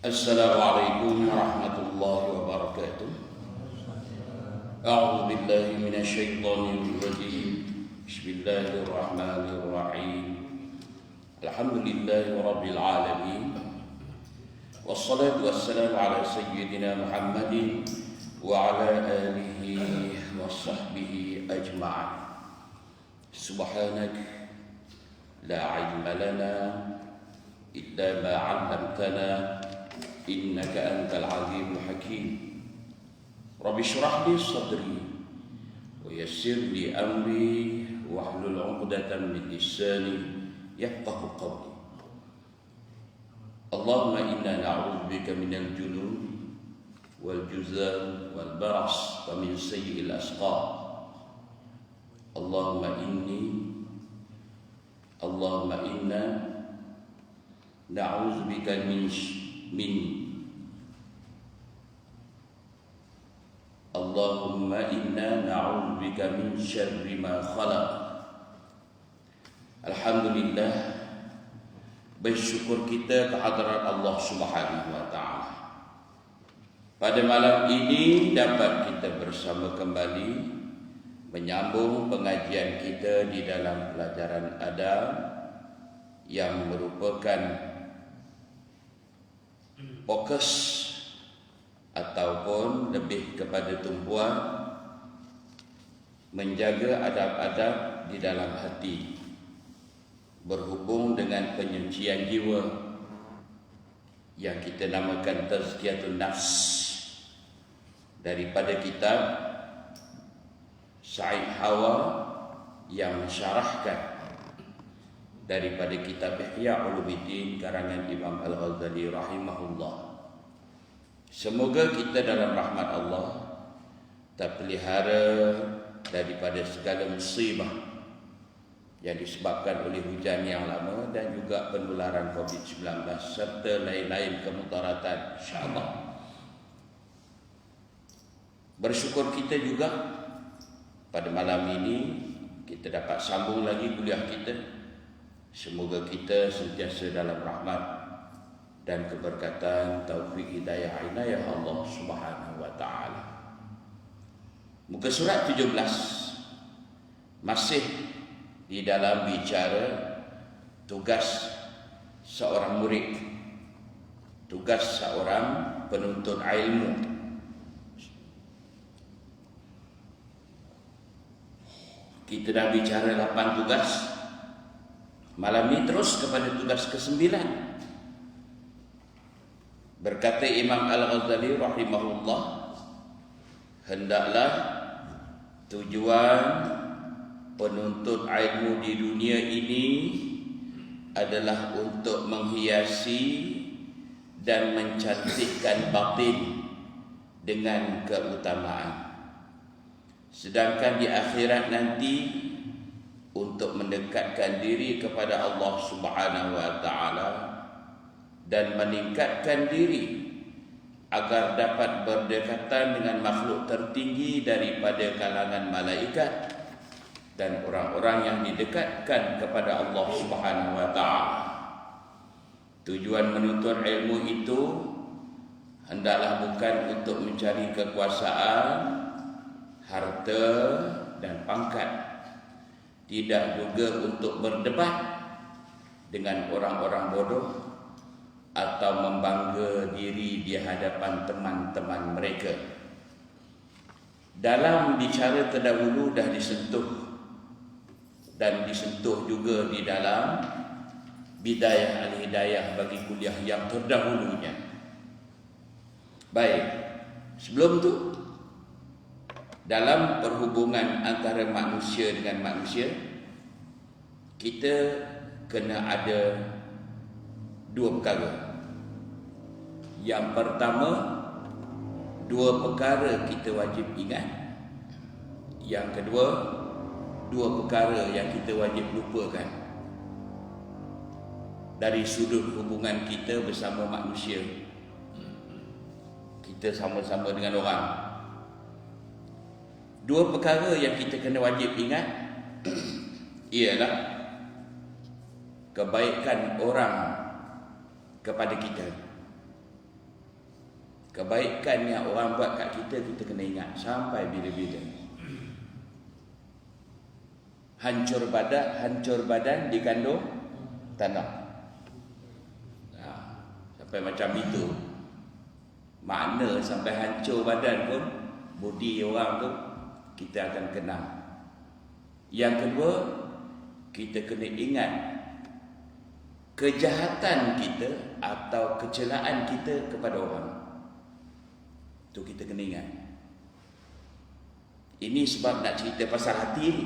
Assalamualaikum warahmatullahi wabarakatuh. A'udzu billahi minasyaitonir rajim. Bismillahirrahmanirrahim. Alhamdulillahi rabbil alamin. Wassalatu wassalamu ala sayyidina Muhammadin wa ala alihi wa sahbihi ajma'in. Subhanak la ilma lana illa ma 'allamtana innaka antal alimul hakim. Rabbi shrah li sadri wa yassir li amri wahlul 'uqdatam min lisani yafqahu qawli. Allahumma inna na'udzu bika minal junun wal juzam wal baras wa min sayyi'il asqam. Allahumma inna na'udzu bika Allahumma inna na'udzu bika min syarri ma khalaq. Alhamdulillah, bersyukur kita kehadrat Allah Subhanahu wa taala. Pada malam ini dapat kita bersama kembali menyambung pengajian kita di dalam pelajaran adab yang merupakan fokus ataupun lebih kepada tumpuan menjaga adab-adab di dalam hati berhubung dengan penyucian jiwa yang kita namakan tazkiyatun nafs daripada kitab Sa'id Hawa yang mensyarahkan daripada kitab Ihya Ulumuddin karangan Imam Al-Ghazali rahimahullah. Semoga kita dalam rahmat Allah terpelihara daripada segala musibah yang disebabkan oleh hujan yang lama dan juga penularan COVID-19 serta lain-lain kemudaratan, insya-Allah. Bersyukur kita juga pada malam ini kita dapat sambung lagi kuliah kita. Semoga kita sentiasa dalam rahmat dan keberkatan, taufik, hidayah, inayah Allah Subhanahu wa taala. Muka surat 17 masih di dalam bicara tugas seorang murid, tugas seorang penuntut ilmu. Kita dah bicara 8 tugas. Malam ini terus kepada tugas ke-9. Berkata Imam Al-Ghazali rahimahullah, hendaklah tujuan penuntut ilmu di dunia ini adalah untuk menghiasi dan mencantikkan batin dengan keutamaan. Sedangkan di akhirat nanti untuk mendekatkan diri kepada Allah Subhanahu wa taala dan meningkatkan diri agar dapat berdekatan dengan makhluk tertinggi daripada kalangan malaikat dan orang-orang yang didekatkan kepada Allah Subhanahu wa taala. Tujuan menuntut ilmu itu hendaklah bukan untuk mencari kekuasaan, harta dan pangkat. Tidak juga untuk berdebat dengan orang-orang bodoh atau membangga diri di hadapan teman-teman mereka. Dalam bicara terdahulu dah disentuh dan disentuh juga di dalam Bidayah Al-Hidayah bagi kuliah yang terdahulunya. Baik, sebelum tu dalam perhubungan antara manusia dengan manusia, kita kena ada 2 perkara. Yang pertama, 2 perkara kita wajib ingat. Yang kedua, 2 perkara yang kita wajib lupakan dari sudut hubungan kita bersama manusia. Kita sama-sama dengan orang. 2 perkara yang kita kena wajib ingat ialah kebaikan orang kepada kita Kebaikan yang orang buat kat kita, kita kena ingat sampai bila-bila. Hancur badan digandung tanah. Sampai macam itu. Makna sampai hancur badan pun, budi orang tu kita akan kenal. Yang kedua, kita kena ingat kejahatan kita atau kecelaan kita kepada orang. Itu kita kena ingat. Ini sebab nak cerita pasal hati ni.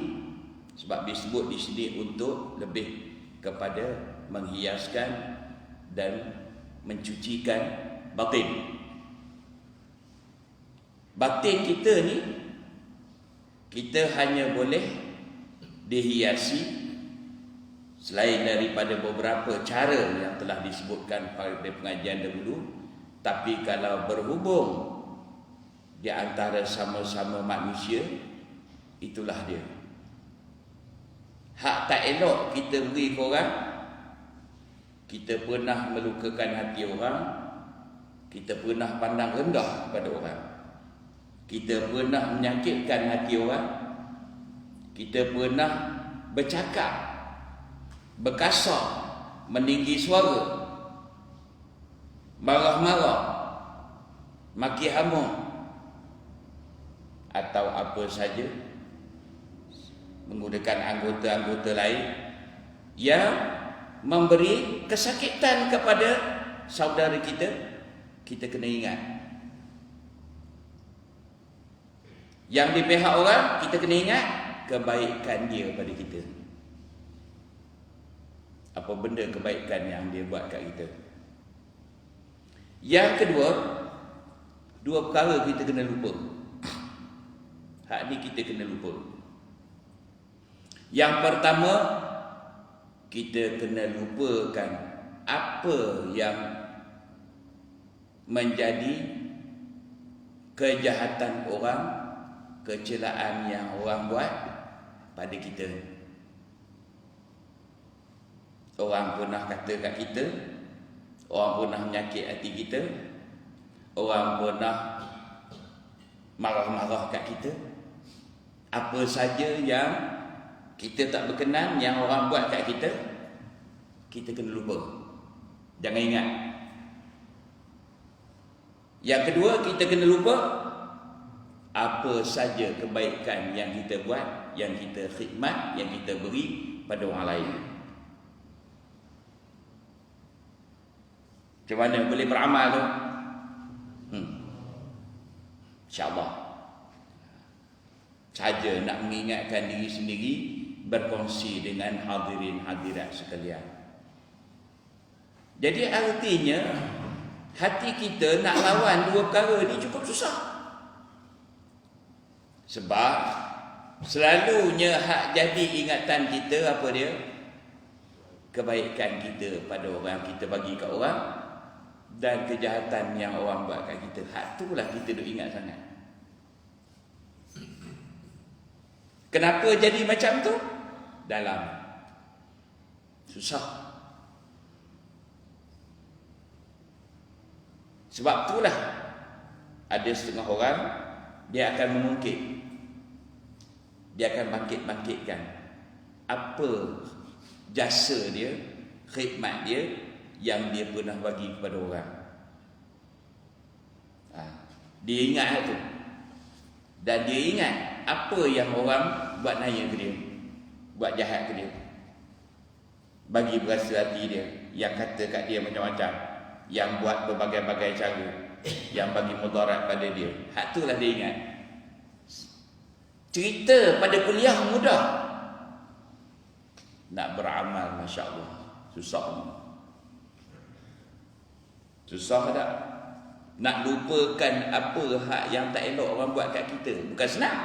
Sebab disebut di sini untuk lebih kepada menghiaskan dan mencucikan batin. Batin kita ni, kita hanya boleh dihiasi selain daripada beberapa cara yang telah disebutkan pada pengajian dahulu. Tapi kalau berhubung di antara sama-sama manusia, itulah dia. Hak tak elok kita beri ke orang. Kita pernah melukakan hati orang. Kita pernah pandang rendah kepada orang. Kita pernah menyakitkan hati orang. Kita pernah bercakap, berkasar, meninggi suara, marah-marah, maki hamur, atau apa saja, menggunakan anggota-anggota lain yang memberi kesakitan kepada saudara kita. Kita kena ingat, yang di pihak orang, kita kena ingat kebaikan dia pada kita. Apa benda kebaikan yang dia buat kat kita. Yang kedua, dua perkara kita kena lupa. Hak ni kita kena lupa. Yang pertama, kita kena lupakan apa yang menjadi kejahatan orang, kecelaan yang orang buat pada kita. Orang pernah kata kat kita, orang pernah menyakit hati kita, orang pernah marah-marah kat kita. Apa saja yang kita tak berkenan yang orang buat kat kita, kita kena lupa. Jangan ingat. Yang kedua, kita kena lupa apa saja kebaikan yang kita buat, yang kita khidmat, yang kita beri pada orang lain. Macam mana boleh beramal tu? InsyaAllah. Saja nak mengingatkan diri sendiri, berkongsi dengan hadirin hadirat sekalian. Jadi artinya, hati kita nak lawan dua perkara ni cukup susah. Sebab selalunya hak jadi ingatan kita apa dia? Kebaikan kita pada orang, kita bagi kat orang, dan kejahatan yang orang buat kat kita. Hak tu lah kita duk ingat sangat. Kenapa jadi macam tu? Dalam. Susah. Sebab itulah ada setengah orang, dia akan mengungkit. Dia akan bangkit-bangkitkan apa jasa dia, khidmat dia yang dia pernah bagi kepada orang. Dia ingat tu. Dan dia ingat apa yang orang buat naya ke dia, buat jahat ke dia, bagi berasa hati dia, yang kata kat dia macam-macam, yang buat berbagai-bagai cara, yang bagi mudarat pada dia. Hak itulah dia ingat. Cerita pada kuliah mudah, nak beramal Masya Allah susah. Susah tak? Nak lupakan apa hak yang tak elok orang buat kat kita bukan senang.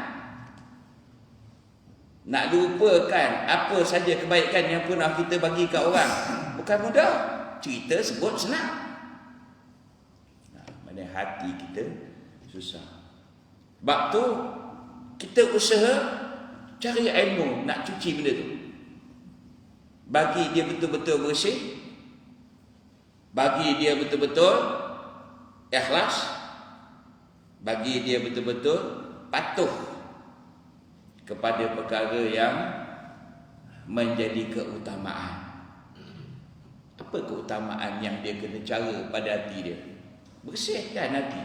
Nak lupakan apa saja kebaikan yang pernah kita bagi kat orang bukan mudah. Cerita sebut senang. Mana hati kita susah. Sebab tu kita usaha cari ilmu nak cuci benda tu, bagi dia betul-betul bersih, bagi dia betul-betul ikhlas, bagi dia betul-betul patuh kepada perkara yang menjadi keutamaan. Apa keutamaan yang dia kena cara pada hati dia? Bersihkan hati.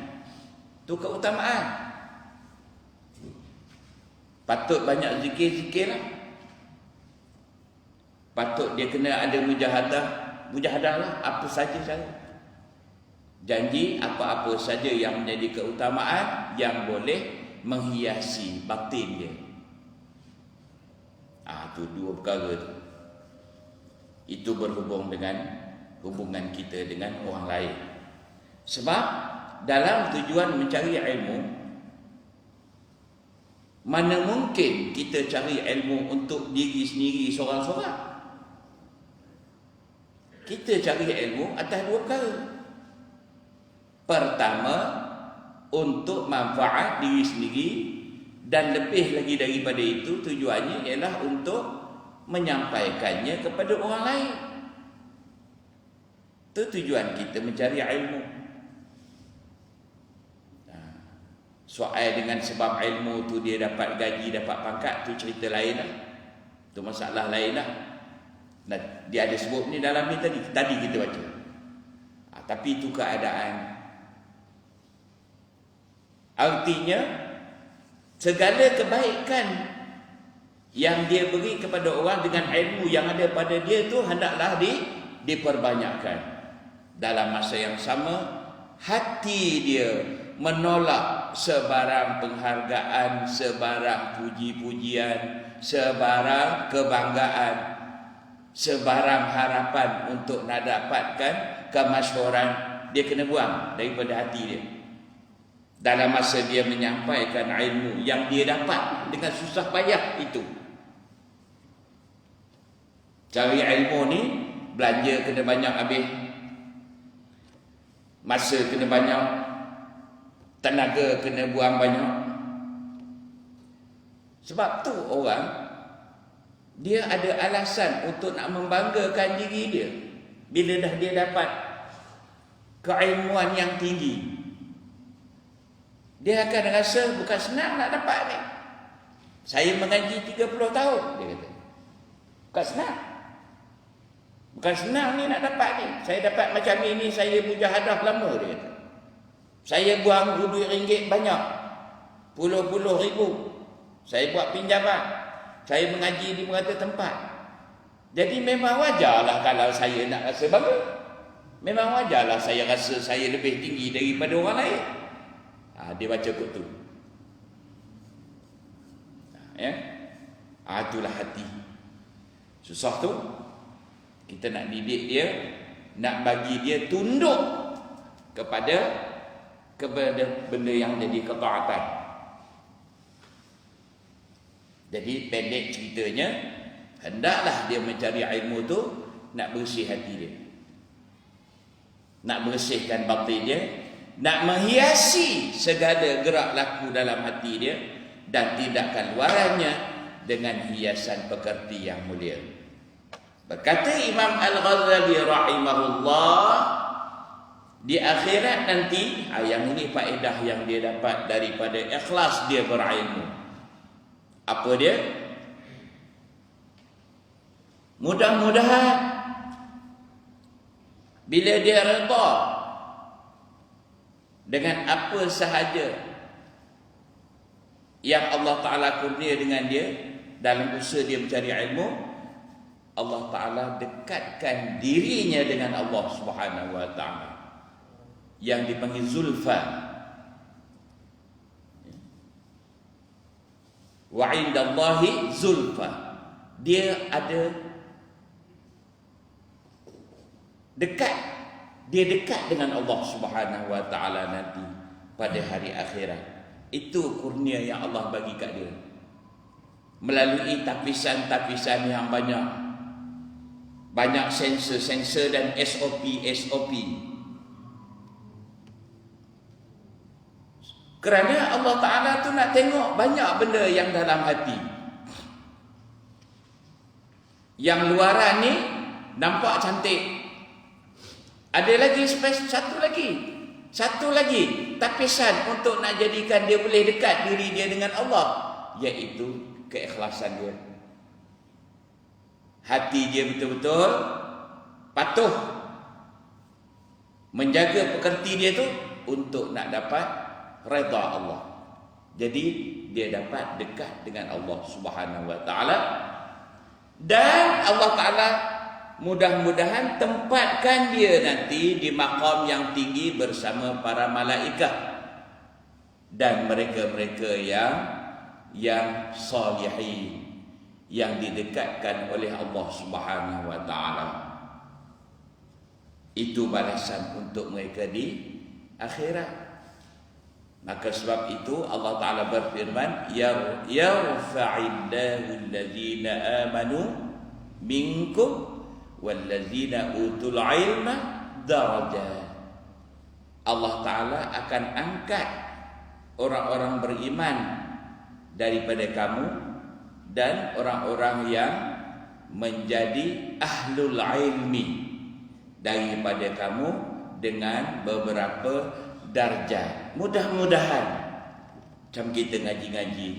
Itu keutamaan. Patut banyak zikir-zikir lah. Patut dia kena ada mujahadah lah, apa saja cara. Janji apa-apa saja yang menjadi keutamaan yang boleh menghiasi batin dia. Itu dua perkara tu. Itu berhubung dengan hubungan kita dengan orang lain. Sebab dalam tujuan mencari ilmu, mana mungkin kita cari ilmu untuk diri sendiri seorang-seorang. Kita cari ilmu atas dua perkara. Pertama, untuk manfaat diri sendiri, dan lebih lagi daripada itu tujuannya ialah untuk menyampaikannya kepada orang lain. Itu tujuan kita mencari ilmu. Soal dengan sebab ilmu tu dia dapat gaji, dapat pangkat, tu cerita lain lah. Tu masalah lain lah. Nah, dia ada sebut ni dalam ni tadi kita baca. Tapi itu keadaan. Artinya segala kebaikan yang dia beri kepada orang dengan ilmu yang ada pada dia tu hendaklah diperbanyakkan. Dalam masa yang sama, hati dia menolak sebarang penghargaan, sebarang puji-pujian, sebarang kebanggaan, sebarang harapan untuk nak dapatkan kemasyhuran. Dia kena buang daripada hati dia. Dalam masa dia menyampaikan ilmu yang dia dapat dengan susah payah itu. Cari ilmu ni, belanja kena banyak habis, masa kena banyak, tenaga kena buang banyak. Sebab tu orang, dia ada alasan untuk nak membanggakan diri dia. Bila dah dia dapat keilmuan yang tinggi, dia akan rasa bukan senang nak dapat ni. Saya mengaji 30 tahun, dia kata. Bukan senang. Bukan senang ni nak dapat ni. Saya dapat macam ini, saya mujahadah lama, dia kata. Saya buang duit ringgit banyak. Puluh-puluh ribu. Saya buat pinjaman. Saya mengaji di berata tempat. Jadi memang wajarlah kalau saya nak rasa bangga. Memang wajarlah saya rasa saya lebih tinggi daripada orang lain. Dia baca kot tu. Itulah hati. Susah tu. Kita nak didik dia, nak bagi dia tunduk kepada benda yang jadi ketaatan. Jadi pendek ceritanya, hendaklah dia mencari ilmu tu nak bersih hati dia, nak bersihkan batin dia, nak menghiasi segala gerak laku dalam hati dia dan tindakan luarannya dengan hiasan pekerti yang mulia. Berkata Imam Al-Ghazali rahimahullah, di akhirat nanti, yang ini faedah yang dia dapat daripada ikhlas dia berilmu. Apa dia? Mudah-mudahan bila dia redha dengan apa sahaja yang Allah Ta'ala kurnia dengan dia dalam usaha dia mencari ilmu, Allah Ta'ala dekatkan dirinya dengan Allah Subhanahu Wa Ta'ala yang dipanggil Zulfa. Wa indallahi Zulfa. Dia ada dekat. Dia dekat dengan Allah Subhanahu Wa Ta'ala nanti pada hari akhirat. Itu kurnia yang Allah bagi kat dia melalui tapisan-tapisan yang banyak. Banyak sensor dan SOP. Kerana Allah Ta'ala tu nak tengok banyak benda yang dalam hati. Yang luaran ni nampak cantik. Ada lagi satu lagi. Satu lagi tapisan untuk nak jadikan dia boleh dekat diri dia dengan Allah, iaitu keikhlasan dia. Hati dia betul-betul patuh menjaga pekerti dia tu untuk nak dapat redha Allah. Jadi dia dapat dekat dengan Allah Subhanahu wa taala, dan Allah taala mudah-mudahan tempatkan dia nanti di maqam yang tinggi bersama para malaikat dan mereka-mereka yang salihin, yang didekatkan oleh Allah Subhanahu wa taala. Itu balasan untuk mereka di akhirat. Maka sebab itu Allah Ta'ala berfirman, yarfa'illahu alladhina amanu minkum walladzina utul ilma darajat. Allah Ta'ala akan angkat orang-orang beriman daripada kamu dan orang-orang yang menjadi ahlul ilmi daripada kamu dengan beberapa darjat. Mudah-mudahan macam kita ngaji-ngaji,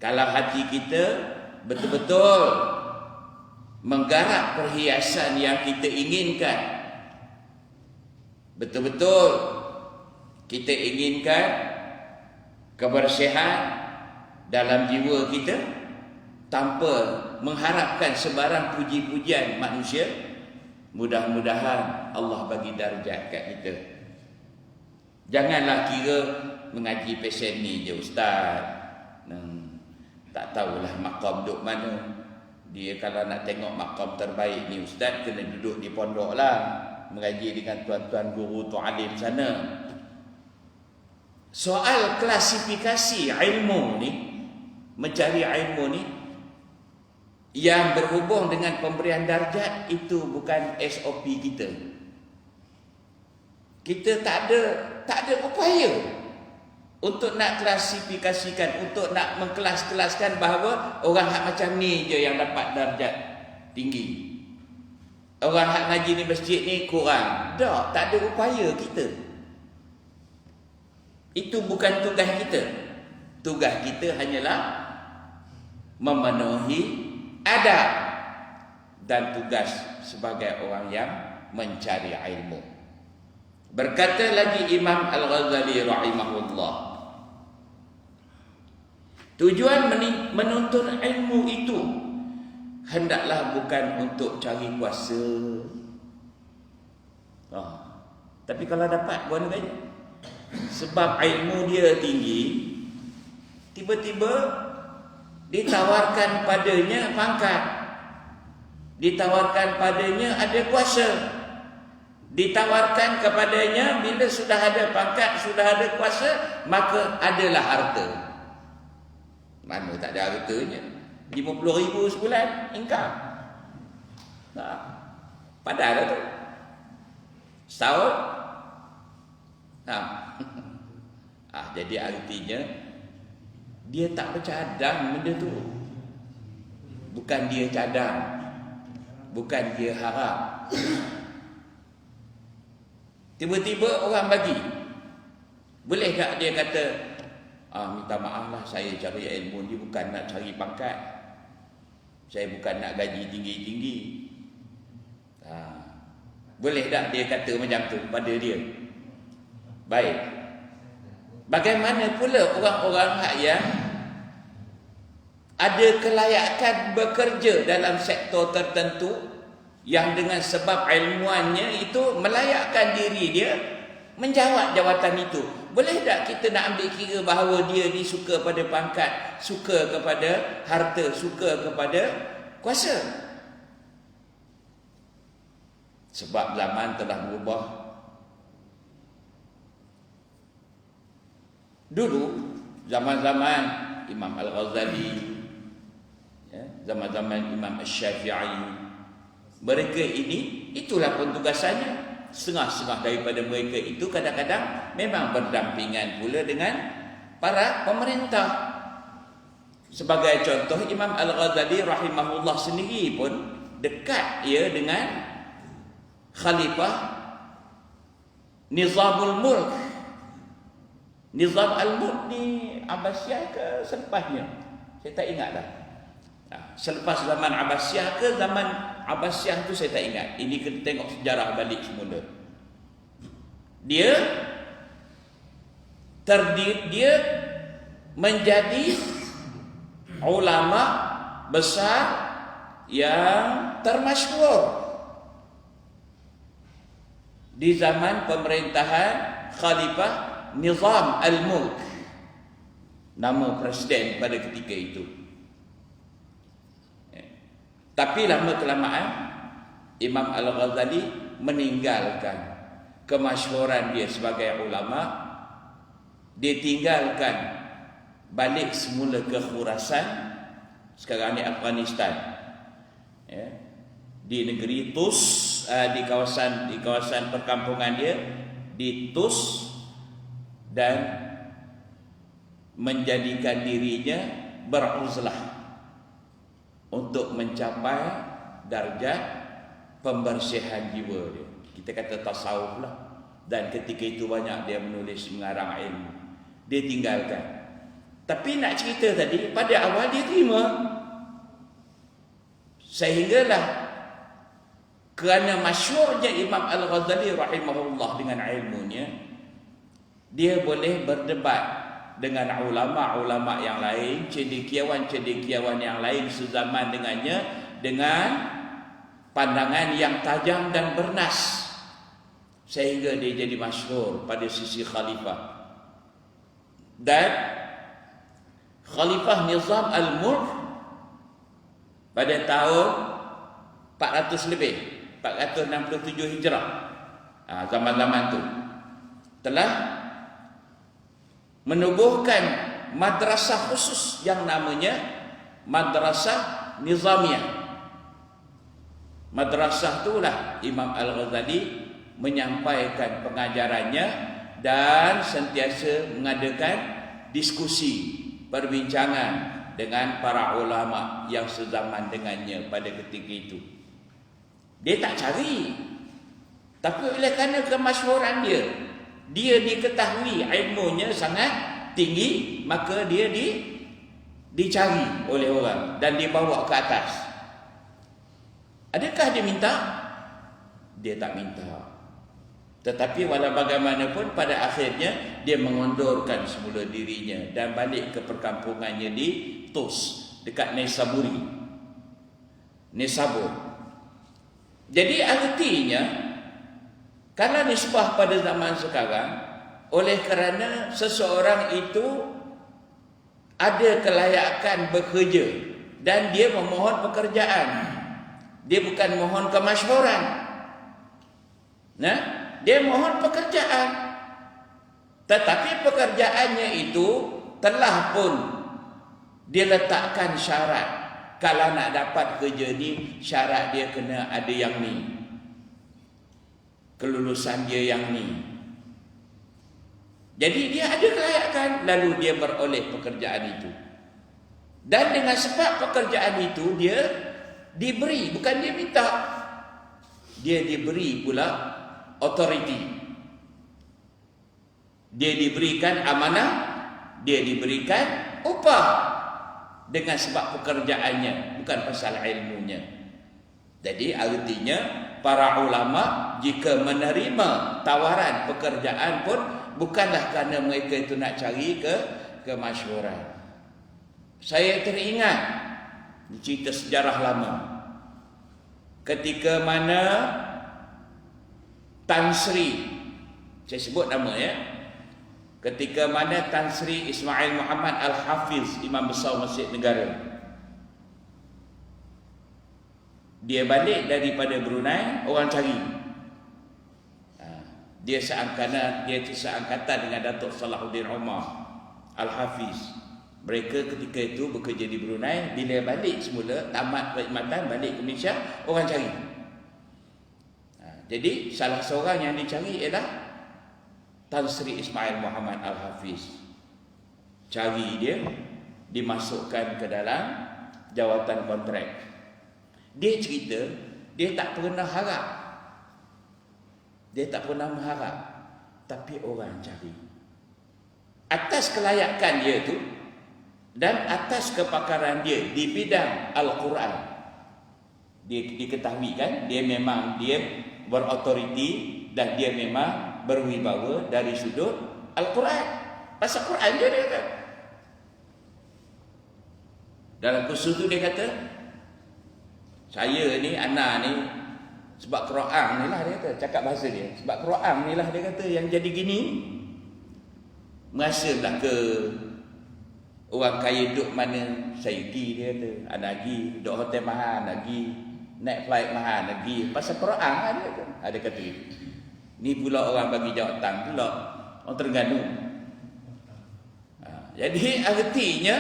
kalau hati kita betul-betul menggarap perhiasan yang kita inginkan, betul-betul kita inginkan kebersihan dalam jiwa kita tanpa mengharapkan sebarang puji-pujian manusia, mudah-mudahan Allah bagi darjat kat kita. Janganlah kira mengaji pesen ni je ustaz, tak tahulah makam duduk mana. Dia kalau nak tengok makam terbaik ni ustaz, kena duduk di pondok lah, mengaji dengan tuan-tuan guru tu'alim sana. Soal klasifikasi ilmu ni, mencari ilmu ni yang berhubung dengan pemberian darjat, itu bukan SOP kita. Kita tak ada upaya untuk nak klasifikasikan, untuk nak mengkelas-kelaskan bahawa orang hak macam ni je yang dapat darjat tinggi, orang hak ngaji ni masjid ni kurang. Tak ada upaya kita. Itu bukan tugas kita. Tugas kita hanyalah memenuhi adab dan tugas sebagai orang yang mencari ilmu. Berkata lagi Imam Al-Ghazali rahimahullah, tujuan menuntut ilmu itu hendaklah bukan untuk cari kuasa. Tapi kalau dapat buat apa? Sebab ilmu dia tinggi, tiba-tiba ditawarkan padanya pangkat, ditawarkan padanya ada kuasa, ditawarkan kepadanya bila sudah ada pangkat, sudah ada kuasa, maka adalah harta. Mana tak ada hartanya? 50,000 sebulan income. Padahal tu setahun. Jadi artinya dia tak bercadang benda tu. Bukan dia cadang, bukan dia harap. Tiba-tiba orang bagi. Boleh tak dia kata, minta maaf lah, saya cari ilmu ni bukan nak cari pangkat, saya bukan nak gaji tinggi-tinggi. Boleh tak dia kata macam tu pada dia? Baik. Bagaimana pula orang-orang yang ada kelayakan bekerja dalam sektor tertentu, yang dengan sebab ilmuannya itu melayakkan diri dia menjawat jawatan itu? Boleh tak kita nak ambil kira bahawa dia ni suka pada pangkat, suka kepada harta, suka kepada kuasa? Sebab zaman telah berubah. Dulu zaman-zaman Imam Al-Ghazali, zaman-zaman Imam Asy-Syafi'i, mereka ini itulah pentugasannya. Setengah-setengah daripada mereka itu kadang-kadang memang berdampingan pula dengan para pemerintah. Sebagai contoh, Imam Al-Ghazali rahimahullah sendiri pun dekat ia dengan Khalifah Nizamul Mulk. Nizam al-Mulk ni Abbasiyah ke selepasnya? Saya tak ingat dah. Selepas zaman Abbasiyah ke zaman Abbasiyah tu saya tak ingat. Ini kita tengok sejarah balik semula. Dia menjadi ulama besar yang termasyhur di zaman pemerintahan Khalifah Nizam al-Mulk, nama presiden pada ketika itu. Tapi lama kelamaan Imam Al-Ghazali meninggalkan kemasyhuran dia sebagai ulama. Dia tinggalkan, balik semula ke Khurasan, sekarang ni Afghanistan, di negeri Tus, di kawasan perkampungan dia di Tus, dan menjadikan dirinya beruzlah untuk mencapai darjat pembersihan jiwa dia. Kita kata tasawuf lah. Dan ketika itu banyak dia menulis, mengarang ilmu. Dia tinggalkan. Tapi nak cerita tadi, pada awal dia terima. Sehinggalah kerana masyhurnya Imam Al-Ghazali rahimahullah dengan ilmunya, dia boleh berdebat dengan ulama-ulama yang lain, cendekiawan-cendekiawan yang lain sezaman dengannya, dengan pandangan yang tajam dan bernas, sehingga dia jadi masyhur pada sisi khalifah. Dan Khalifah Nizam al-Mulk pada tahun 400 lebih, 467 Hijrah, zaman-zaman tu, telah menubuhkan madrasah khusus yang namanya Madrasah Nizamiyah. Madrasah itulah Imam Al-Ghazali menyampaikan pengajarannya dan sentiasa mengadakan diskusi, perbincangan dengan para ulama yang sezaman dengannya pada ketika itu. Dia tak cari, tapi oleh kerana kemasyhuran dia diketahui ilmunya sangat tinggi, maka dia dicari oleh orang dan dibawa ke atas. Adakah dia minta? Dia tak minta. Tetapi walau bagaimanapun pada akhirnya dia mengundurkan semula dirinya dan balik ke perkampungannya di Tus, dekat Nisabur. Jadi artinya, kalau nisbah pada zaman sekarang, oleh kerana seseorang itu ada kelayakan bekerja dan dia memohon pekerjaan, dia bukan mohon kemasyhuran. Dia mohon pekerjaan, tetapi pekerjaannya itu telah pun dia letakkan syarat. Kalau nak dapat kerja ni, syarat dia kena ada yang ni, kelulusan dia yang ni. Jadi dia ada kelayakan, lalu dia beroleh pekerjaan itu. Dan dengan sebab pekerjaan itu dia diberi, bukan dia minta, dia diberi pula authority. Dia diberikan amanah, dia diberikan upah dengan sebab pekerjaannya, bukan pasal ilmunya. Jadi artinya para ulama jika menerima tawaran pekerjaan pun bukanlah kerana mereka itu nak cari kemasyhuran. Saya teringat cerita sejarah lama, ketika mana Tan Sri, saya sebut nama ketika mana Tan Sri Ismail Muhammad Al-Hafiz, Imam Besar Masjid Negara, dia balik daripada Brunei, orang cari. Dia seangkatan dengan Datuk Salahuddin Umar Al-Hafiz. Mereka ketika itu bekerja di Brunei. Bila balik semula, tamat perkhidmatan, balik ke Malaysia, orang cari. Jadi salah seorang yang dicari ialah Tan Sri Ismail Muhammad Al-Hafiz. Cari dia, dimasukkan ke dalam jawatan kontrak. Dia cerita, dia tak pernah harap, dia tak pernah mengharap tapi orang cari. Atas kelayakan dia tu dan atas kepakaran dia di bidang Al-Quran, dia diketahui kan, dia memang dia berautoriti dan dia memang berwibawa dari sudut Al-Quran. Pasal Quran dia kata. Dalam kursus tu dia kata, saya ni, anak ni, sebab Quran ni lah dia kata, cakap bahasa dia, sebab Quran ni lah dia kata yang jadi gini. Merasa tak ke orang kaya duduk mana, saya pergi, dia kata, anak pergi duduk hotel mahal, nak pergi naik flight mahal, nak pergi pasal Quran lah dia kata. Ada kata gitu. Ni pula orang bagi jawatan pula orang Terengganu. Jadi artinya,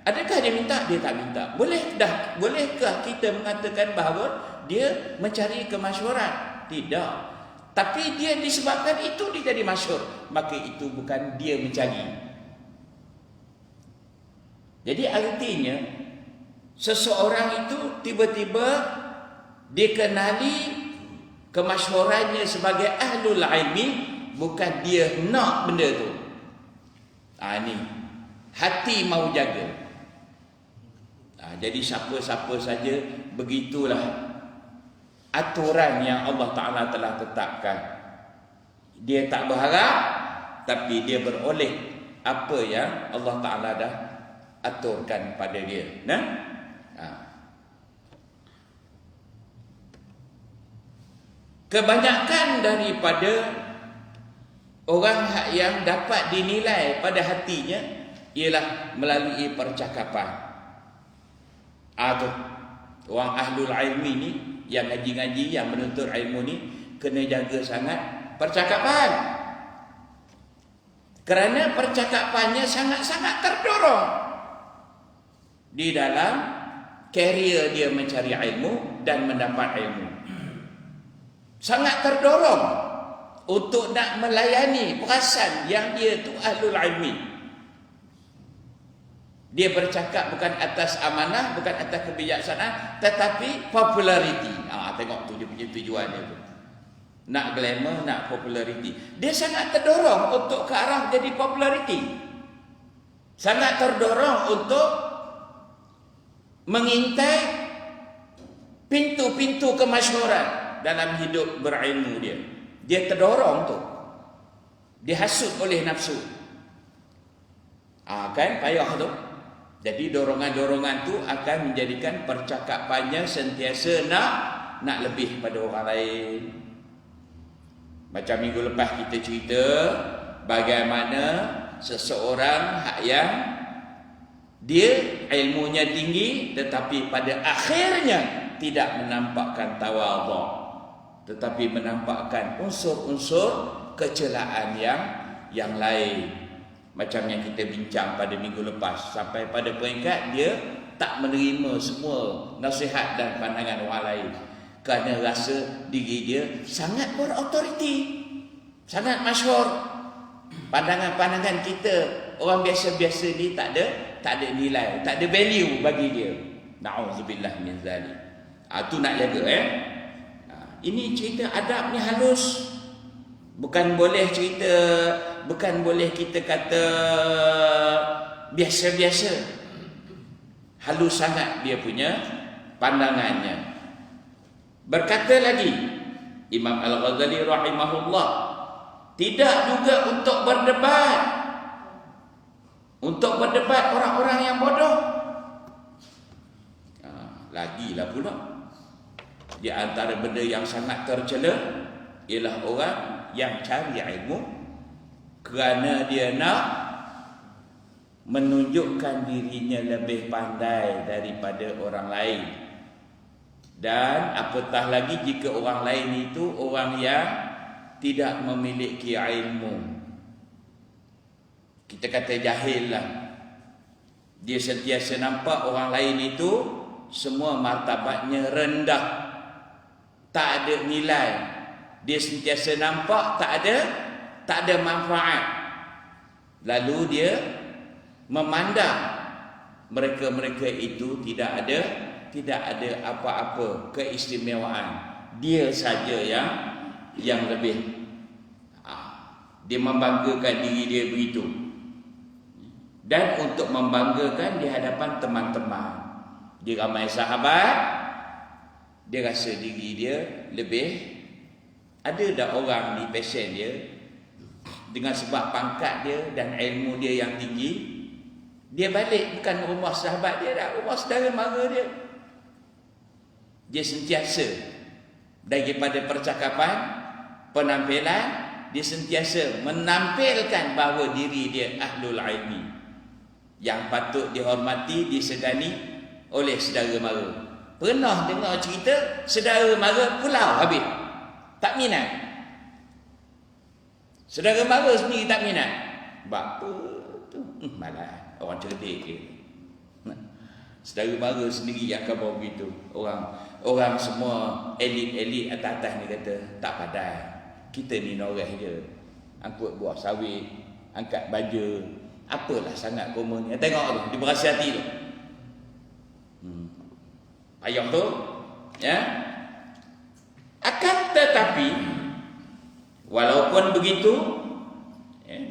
adakah dia minta? Dia tak minta. Bolehkah kita mengatakan bahawa dia mencari kemasyhuran? Tidak. Tapi dia disebabkan itu dia jadi masyhur, maka itu bukan dia mencari. Jadi artinya seseorang itu tiba-tiba dikenali kemasyhurannya sebagai ahlul ilmi, bukan dia nak benda tu. Ni hati mau jaga. Jadi siapa-siapa saja, begitulah aturan yang Allah Ta'ala telah tetapkan. Dia tak berharap, tapi dia beroleh apa yang Allah Ta'ala dah aturkan pada dia. Kebanyakan daripada orang yang dapat dinilai pada hatinya ialah melalui percakapan. Tu orang ahlul ilmi ni, yang ngaji-ngaji, yang menuntut ilmu ni, kena jaga sangat percakapan. Kerana percakapannya sangat-sangat terdorong di dalam karier dia mencari ilmu dan mendapat ilmu. Sangat terdorong untuk nak melayani perasan yang dia tu ahlul ilmi. Dia bercakap bukan atas amanah, bukan atas kebijaksanaan, tetapi populariti. Tengok tu dia punya tujuan dia tu. Nak glamour, nak populariti. Dia sangat terdorong untuk ke arah jadi populariti. Sangat terdorong untuk mengintai pintu-pintu kemasyhuran dalam hidup berilmu dia. Dia terdorong tu. Dihasut oleh nafsu. Kan payah tu. Jadi dorongan-dorongan tu akan menjadikan percakapannya sentiasa nak lebih pada orang lain. Macam minggu lepas kita cerita bagaimana seseorang yang dia ilmunya tinggi tetapi pada akhirnya tidak menampakkan tawadhu, tetapi menampakkan unsur-unsur kecelaan yang lain. Macam yang kita bincang pada minggu lepas, sampai pada peringkat dia tak menerima semua nasihat dan pandangan orang lain kerana rasa diri dia sangat berautoriti, sangat masyhur. Pandangan-pandangan kita orang biasa-biasa ni tak ada nilai, tak ada value bagi dia. Na'udzubillah min zalik. Tu nak jaga Ini cerita adab ni halus. Bukan boleh cerita, bukan boleh kita kata biasa-biasa. Halus sangat dia punya pandangannya. Berkata lagi Imam Al-Ghazali rahimahullah, tidak juga untuk berdebat. Untuk berdebat orang-orang yang bodoh. Lagilah pula, di antara benda yang sangat tercela ialah orang yang cari ilmu kerana dia nak menunjukkan dirinya lebih pandai daripada orang lain. Dan apatah lagi jika orang lain itu orang yang tidak memiliki ilmu. Kita kata jahil lah. Dia sentiasa nampak orang lain itu semua martabatnya rendah, tak ada nilai. Dia sentiasa nampak tak ada manfaat. Lalu dia memandang mereka-mereka itu tidak ada apa-apa keistimewaan. Dia saja yang lebih. Dia membanggakan diri dia begitu. Dan untuk membanggakan di hadapan teman-teman. Dia ramai sahabat, dia rasa diri dia lebih. Ada tak orang di passion dia, dengan sebab pangkat dia dan ilmu dia yang tinggi, dia balik bukan rumah sahabat dia dah, rumah saudara mara dia. Dia sentiasa daripada percakapan, penampilan, dia sentiasa menampilkan bahawa diri dia ahlul ilmi, yang patut dihormati, disegani oleh saudara mara. Pernah dengar cerita saudara mara pulau habis, tak minat. Saudara mara sendiri tak minat. Apa tu? Malah orang cerdik je. Saudara mara sendiri yang khabar begitu. Orang semua elit-elit atas-atas ni kata tak pandai. Kita ni noreh je. Angkut buah sawit, angkat baja. Apalah sangat komen ni. Tengok tu, dia berasa hati tu. Payah tu, ya. Akan tetapi walaupun begitu,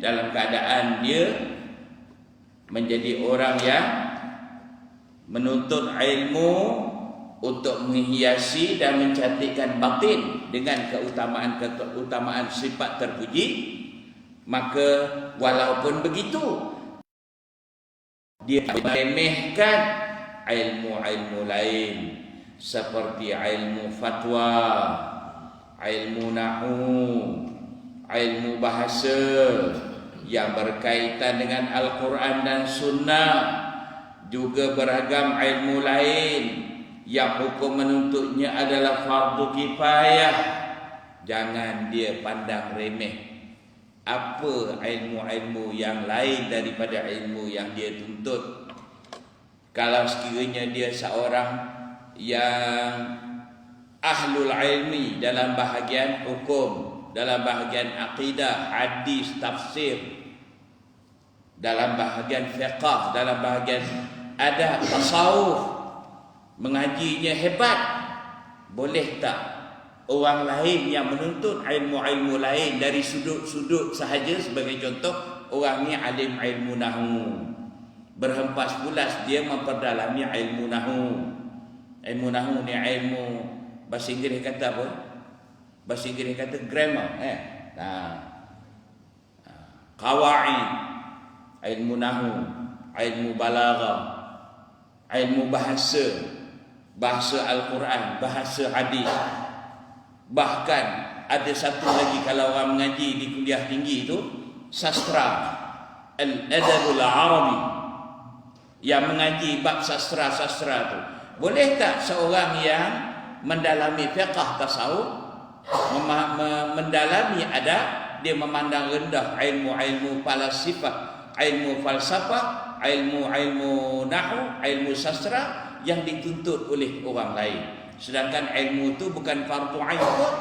dalam keadaan dia menjadi orang yang menuntut ilmu untuk menghiasi dan mencantikkan batin dengan keutamaan sifat terpuji, maka walaupun begitu dia meremehkan ilmu-ilmu lain seperti ilmu fatwa, ilmu nahwu, ilmu bahasa yang berkaitan dengan Al-Quran dan Sunnah, juga beragam ilmu lain yang hukum menuntutnya adalah fardu kifayah. Jangan dia pandang remeh apa ilmu-ilmu yang lain daripada ilmu yang dia tuntut. Kalau sekiranya dia seorang yang ahlul ilmi dalam bahagian hukum, dalam bahagian akidah, hadis, tafsir, dalam bahagian fiqh, dalam bahagian adab, tasawuf, mengajinya hebat, boleh tak orang lain yang menuntut ilmu-ilmu lain dari sudut-sudut sahaja, sebagai contoh, orang ni alim ilmu nahwu, berhempas pulas dia memperdalami ilmu nahwu. Ilmu nahwu ni ilmu, bahasa Inggeris kata apa? Bahasa Inggeris kata grammar, qawaid, ilmu nahwu, ilmu balaghah, ilmu bahasa Al-Quran, bahasa hadis. Bahkan ada satu lagi kalau orang mengaji di kuliah tinggi itu, sastra, al-adabul arabi, yang mengaji bab sastra-sastra tu. Boleh tak seorang yang mendalami fiqh tasawuf, mendalami adab, dia memandang rendah ilmu-ilmu falsafah, ilmu falsafah, ilmu nahwu, ilmu sastra yang dituntut oleh orang lain? Sedangkan ilmu itu bukan fardu ain pun,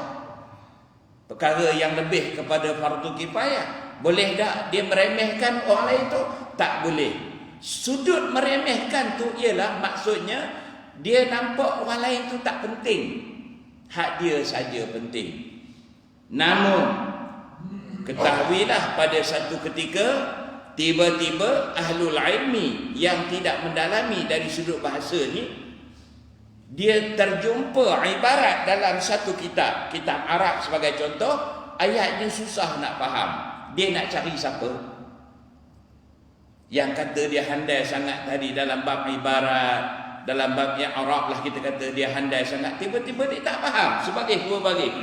perkara yang lebih kepada fardu kifayah. Boleh tak dia meremehkan orang lain tu? Tak boleh. Sudut meremehkan tu ialah maksudnya dia nampak orang lain tu tak penting, hak dia saja penting. Namun ketahuilah pada satu ketika tiba-tiba ahlul ilmi yang tidak mendalami dari sudut bahasa ni, dia terjumpa ibarat dalam satu kitab Arab sebagai contoh, ayatnya susah nak faham. Dia nak cari siapa? Yang kata dia handai sangat tadi dalam bab ibarat, dalam bab yang Arab lah kita kata dia handai sangat, tiba-tiba dia tak faham. Sebagai dua bagi.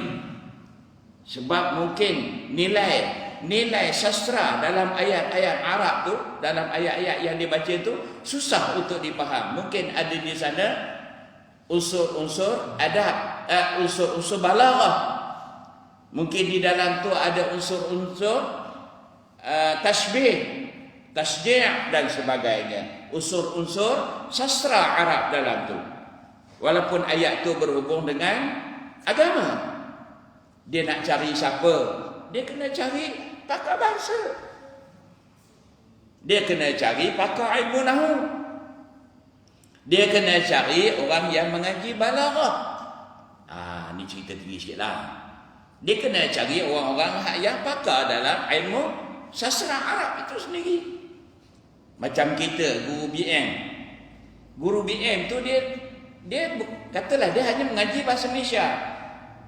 Sebab mungkin nilai sastra dalam ayat-ayat Arab tu, dalam ayat-ayat yang dia baca tu susah untuk dipaham. Mungkin ada di sana unsur-unsur adab, unsur-unsur balaghah. Mungkin di dalam tu ada unsur-unsur tasbih, tasjih dan sebagainya. Unsur-unsur sastra Arab dalam tu. Walaupun ayat tu berhubung dengan agama. Dia nak cari siapa? Dia kena cari pakar bahasa. Dia kena cari pakar ilmu nahwu. Dia kena cari orang yang mengaji balaghah. Ni cerita tinggi sikit lah. Dia kena cari orang-orang yang pakar dalam ilmu sastra Arab itu sendiri. Macam kita guru BM. Guru BM tu dia katalah dia hanya mengaji bahasa Malaysia.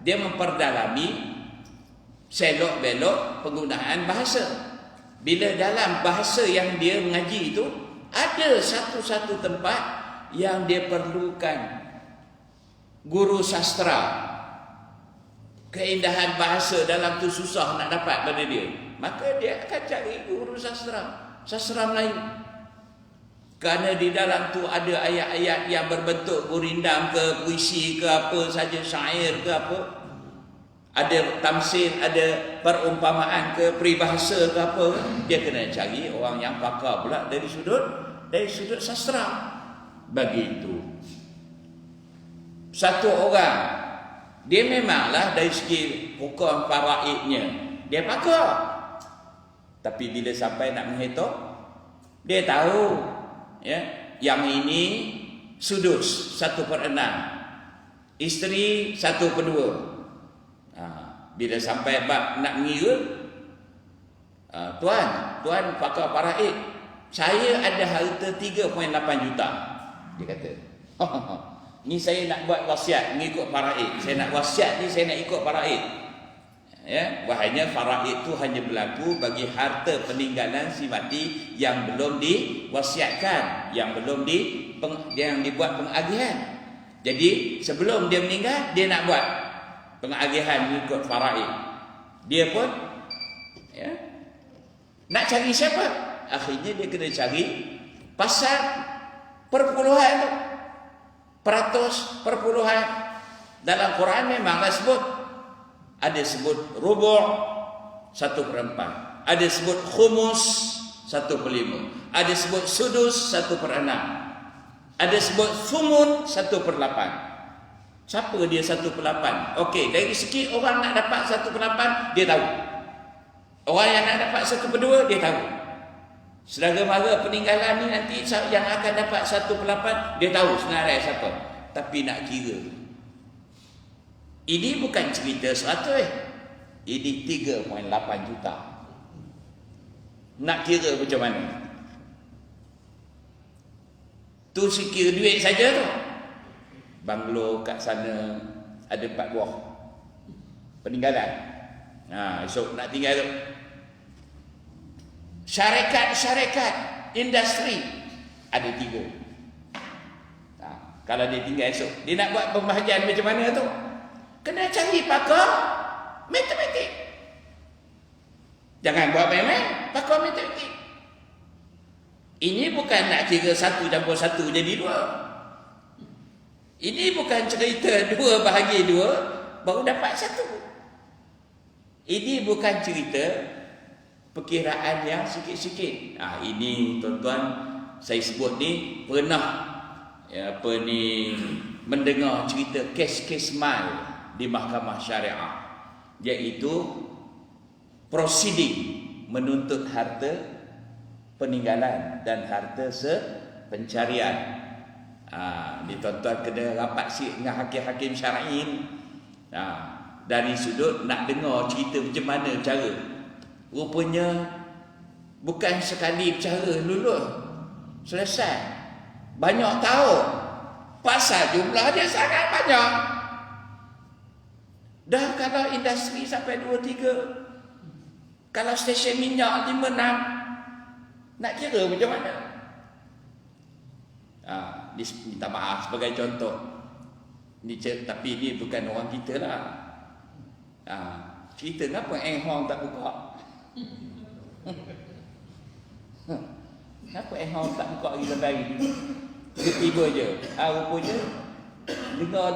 Dia memperdalami selok-belok penggunaan bahasa. Bila dalam bahasa yang dia mengaji itu ada satu-satu tempat yang dia perlukan guru sastra. Keindahan bahasa dalam tu susah nak dapat pada dia, maka dia akan cari guru sastra Melayu. Kerana di dalam tu ada ayat-ayat yang berbentuk gurindam ke, puisi ke, apa saja, syair ke apa. Ada tamsil, ada perumpamaan ke, peribahasa ke apa. Dia kena cari orang yang pakar pula dari sudut sastra. Begitu. Satu orang, dia memanglah dari segi hukum faraidnya dia pakar. Tapi bila sampai nak menghitung, dia tahu ya, yang ini sudus 1/6, isteri 1/2. Bila sampai bab nak mengira, tuan pakar faraid, saya ada harta 3.8 juta. Dia kata, ni saya nak buat wasiat mengikut faraid. Saya nak wasiat ni, saya nak ikut faraid. Ya, bahayanya faraid tu hanya berlaku bagi harta peninggalan si mati yang belum diwasiatkan, yang dibuat pengagihan. Jadi sebelum dia meninggal, dia nak buat pengagihan mengikut faraid. Dia pun ya, nak cari siapa? Akhirnya dia kena cari pasal perpuluhan tu. Peratus, perpuluhan. Dalam Quran memanglah sebut. Ada sebut rubu' 1/4. Ada sebut khumus 1/5. Ada sebut sudus 1/6. Ada sebut thumun 1/8. Siapa dia 1/8? Okey, dari sikit orang nak dapat 1/8, dia tahu. Orang yang nak dapat 1/2, dia tahu. Saudara mara peninggalan ni nanti yang akan dapat 1/8, dia tahu senarai siapa. Tapi nak kira, ini bukan cerita 100, ini 3.8 juta. Nak kira macam mana? Tu sekira duit saja tu. Banglo kat sana ada 4 buah peninggalan. Esok nak tinggal tu. Syarikat industri ada 3. Kalau dia tinggal esok, dia nak buat pembahagian macam mana tu? Kena cari pakar matematik. Jangan buat main-main, pakar matematik. Ini bukan nak kira 1 campur 1 jadi 2. Ini bukan cerita 2 bahagi 2 baru dapat 1. Ini bukan cerita perkiraan yang sikit-sikit. Ini tuan-tuan saya sebut ni pernah mendengar cerita kes-kes mal di mahkamah syariah, iaitu proceeding menuntut harta peninggalan dan harta pencarian. Ni tuan-tuan kena rapat sikit dengan hakim-hakim syar'i ni. Dari sudut nak dengar cerita macam mana cara. Rupanya bukan sekali bercara lulus selesai, banyak tahun. Pasal jumlah dia sangat banyak. Dah kalau industri sampai 2-3, kalau stesen minyak 5-6, nak kira macam mana? Minta maaf sebagai contoh. Tapi ini bukan orang kita lah. Cerita kenapa Eng Hong tak buka? Kenapa Eng Hong tak buka hari-hari ni? Tiba-tiba je. Rupanya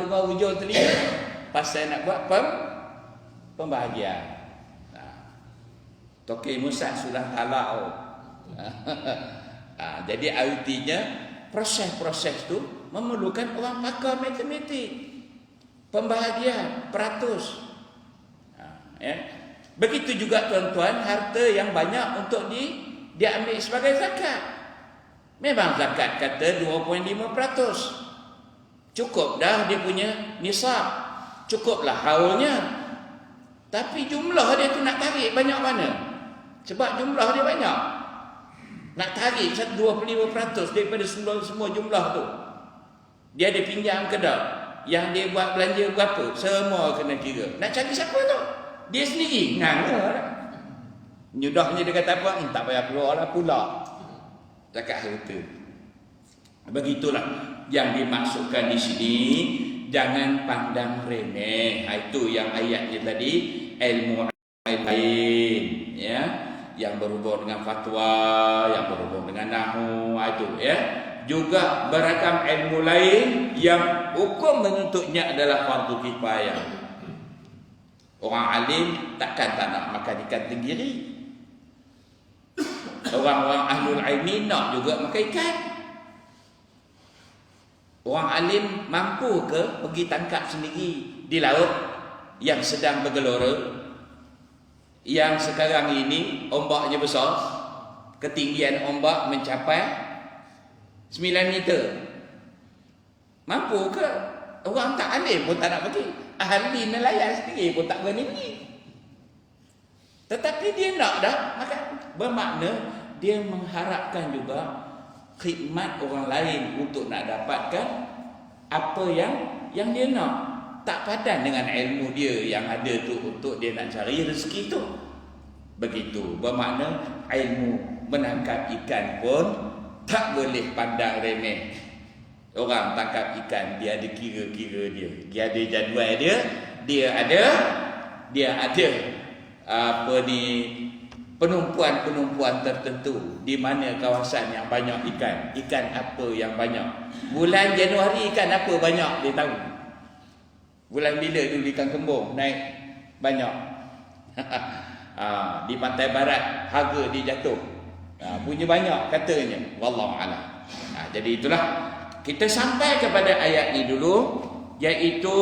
dengar hujung telinga pasal nak buat pembahagian. Toki Musa sudah halau. Jadi artinya proses-proses tu memerlukan orang pakar matematik, pembahagian, peratus. Begitu juga tuan-tuan, harta yang banyak untuk diambil sebagai zakat. Memang zakat kata 2.5%. Cukup dah dia punya nisab. Cukuplah haulnya. Tapi jumlah dia tu nak tarik banyak mana? Sebab jumlah dia banyak. Nak tarik 25% daripada semua jumlah tu. Dia ada pinjam ke tak? Yang dia buat belanja berapa? Semua kena kira. Nak cari siapa tu? Dia sendiri. Nyudahnya dia kata apa? Tak payah keluar lah pula. Cakap harta. Begitulah yang dimaksudkan di sini. Jangan pandang remeh. Itu yang ayatnya tadi. Ilmu lain. Ya. Yang berhubung dengan fatwa. Yang berhubung dengan nahwu. Itu ya. Juga beragam ilmu lain yang hukum menuntutnya adalah fardu kifayah. Orang alim takkan tak nak makan ikan tenggiri. Orang-orang ahlul ilmi nak juga makan ikan. Orang alim mampu ke pergi tangkap sendiri di laut yang sedang bergelora, yang sekarang ini ombaknya besar, ketinggian ombak mencapai 9 meter. Mampu ke? Orang tak alim pun tak nak pergi. Ahli nelayan sendiri pun tak berani pergi. Tetapi dia nak dah. Maka bermakna dia mengharapkan juga khidmat orang lain untuk nak dapatkan apa yang dia nak. Tak padan dengan ilmu dia yang ada tu untuk dia nak cari rezeki tu. Begitu. Bermakna ilmu menangkap ikan pun tak boleh pandang remeh. Orang tangkap ikan, dia ada kira-kira dia. Dia ada jadual dia. Dia ada penumpuan-penumpuan tertentu. Di mana kawasan yang banyak ikan. Ikan apa yang banyak. Bulan Januari ikan apa banyak, dia tahu. Bulan bila dulu ikan kembung naik banyak. Di pantai barat harga dia jatuh. Punya banyak katanya. Wallahualam. Jadi itulah kita sampai kepada ayat ni dulu, iaitu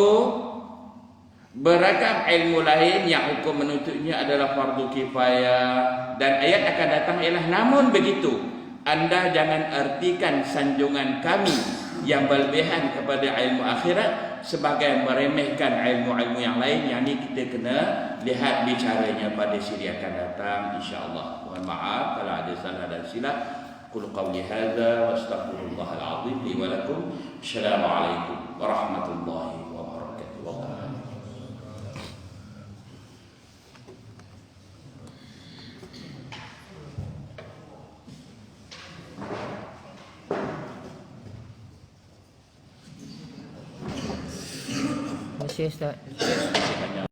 beragam ilmu lain yang hukum menuntutnya adalah fardu kifayah. Dan ayat akan datang ialah namun begitu anda jangan artikan sanjungan kami yang berlebihan kepada ilmu akhirat sebagai meremehkan ilmu-ilmu yang lain. Yang ni kita kena lihat bicaranya pada siri akan datang insya-Allah. Mohon maaf kalau ada salah dan silap. Qul qawli hadza wa astaghfirullahal azim li wa lakum. Assalamualaikum warahmatullahi wabarakatuh. Terima kasih Ustaz.